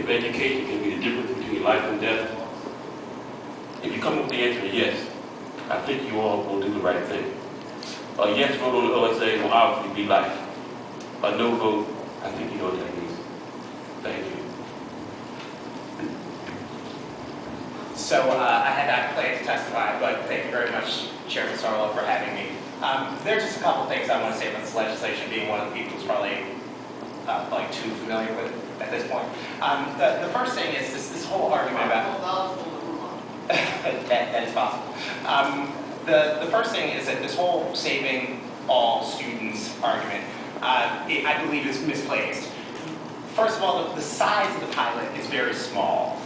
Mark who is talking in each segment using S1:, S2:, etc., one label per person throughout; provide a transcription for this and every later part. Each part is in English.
S1: of education can be the difference between life and death? If you come up with the answer yes, I think you all will do the right thing. A yes vote on the OSA will obviously be life. A no vote, I think you know what that means. Thank you.
S2: So I had not planned to testify, but thank you very much, Chairman Sarlo, for having me. There's just a couple of things I want to say about this legislation, being one of the people who's probably like too familiar with it at this point. The first thing is this whole argument about... that is possible. The first thing is that this whole saving all students argument, I believe is misplaced. First of all, the size of the pilot is very small.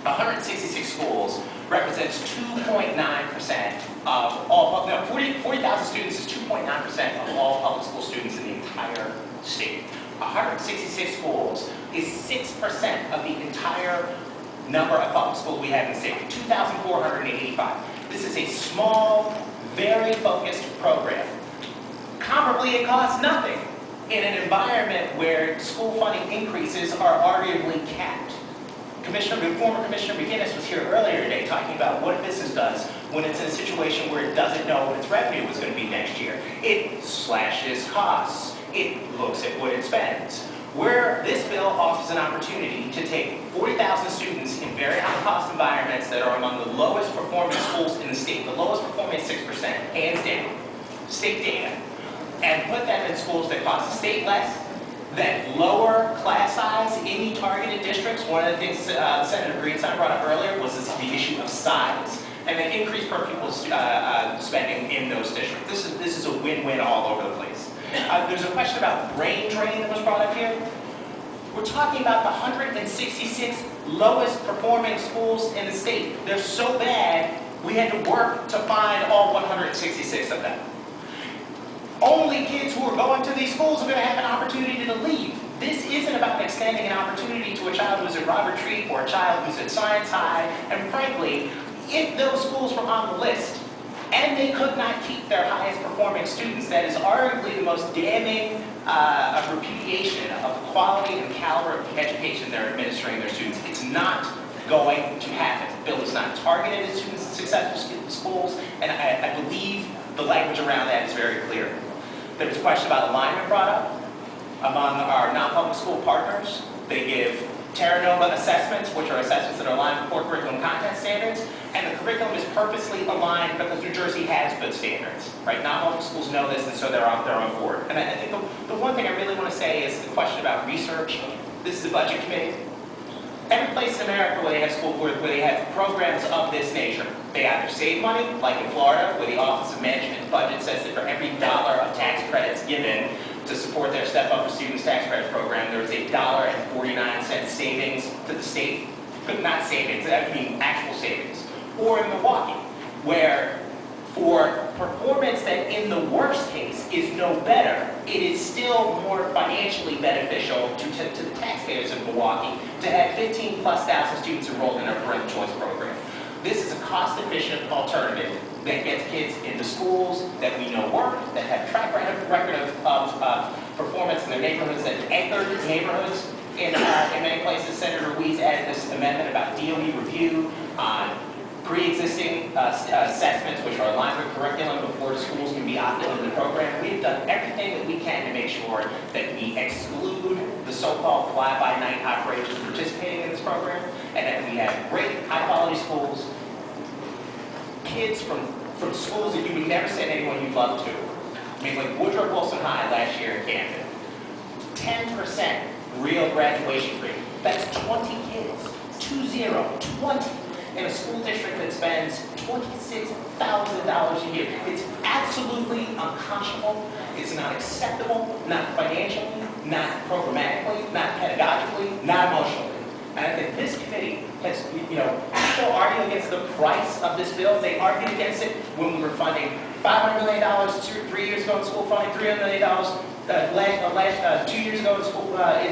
S2: 166 schools represents 2.9% of all, 40,000 students is 2.9% of all public school students in the entire state. 166 schools is 6% of the entire number of public schools we have in the state, 2,485. This is a small, very focused program. Comparably, it costs nothing in an environment where school funding increases are arguably capped. Former Commissioner McGinnis was here earlier today talking about what a business does when it's in a situation where it doesn't know what its revenue is going to be next year. It slashes costs. It looks at what it spends. Where this bill offers an opportunity to take 40,000 students in very high-cost environments that are among the lowest performing schools in the state, the lowest performing 6%, hands down, state data, and put them in schools that cost the state less, that lower class size in the targeted districts. One of the things Senator Greenstein brought up earlier was the issue of size, and then increase per pupil spending in those districts. This is a win-win all over the place. There's a question about brain drain that was brought up here. We're talking about the 166 lowest performing schools in the state. They're so bad, we had to work to find all 166 of them. Only kids who are going to these schools are going to have an opportunity to leave. This isn't about extending an opportunity to a child who's at Robert Treat or a child who's at Science High. And frankly, if those schools were on the list and they could not keep their highest performing students, that is arguably the most damning repudiation of the quality and caliber of the education they're administering their students. It's not going to happen. The bill is not targeted at students in successful schools, and I believe the language around that is very clear. There was a question about alignment brought up among our non-public school partners. They give Terra Nova assessments, which are assessments that are aligned with core curriculum content standards, and the curriculum is purposely aligned because New Jersey has good standards, right? Non-public schools know this, and so they're on board. And I think the one thing I really want to say is the question about research. This is the budget committee. Every place in America where they have where they have programs of this nature, they either save money, like in Florida, where the Office of Management and Budget says that for every dollar of tax credits given to support their Step Up for Students tax credit program, there is a $1.49 savings to the state. But not savings, I mean actual savings. Or in Milwaukee, where for performance that in the worst case is no better, it is still more financially beneficial to the taxpayers of Milwaukee to have 15,000+ students enrolled in our parental choice program. This is a cost-efficient alternative that gets kids into schools that we know work, that have track record of performance in their neighborhoods, that anchor neighborhoods in many places. Senator Ruiz added this amendment about DOE review on pre-existing assessments which are aligned with curriculum before schools can be opted into the program. We've done everything that we can to make sure that we exclude the so-called fly-by-night operations participating in this program, and that we have great, high-quality schools, kids from schools that you would never send anyone you'd love to. I mean, like Woodrow Wilson High last year in Camden, 10% real graduation rate. That's 20 kids, 20, in a school district that spends $26,000 a year. It's absolutely unconscionable. It's not acceptable, not financially, not programmatically, not pedagogically, not emotionally. And I think this committee has, people argue against the price of this bill. They argued against it when we were funding $500 million 3 years ago in school funding, $300 million 2 years ago in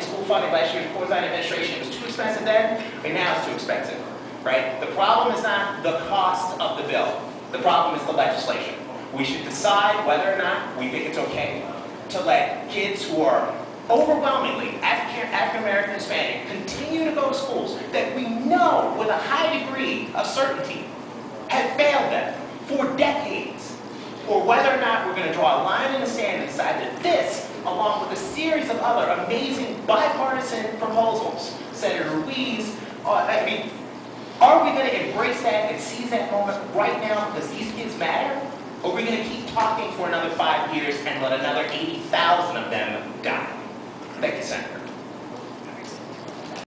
S2: school funding. Last year's Corzine administration, it was too expensive then, and now it's too expensive. Right? The problem is not the cost of the bill. The problem is the legislation. We should decide whether or not we think it's okay to let kids who are overwhelmingly African American and Hispanic continue to go those schools that we know with a high degree of certainty have failed them for decades, or whether or not we're going to draw a line in the sand and decide that this, along with a series of other amazing bipartisan proposals, Senator Ruiz, are we going to embrace that and seize that moment right now because these kids matter? Or are we going to keep talking for another 5 years and let another 80,000 of them die? Thank you, Senator.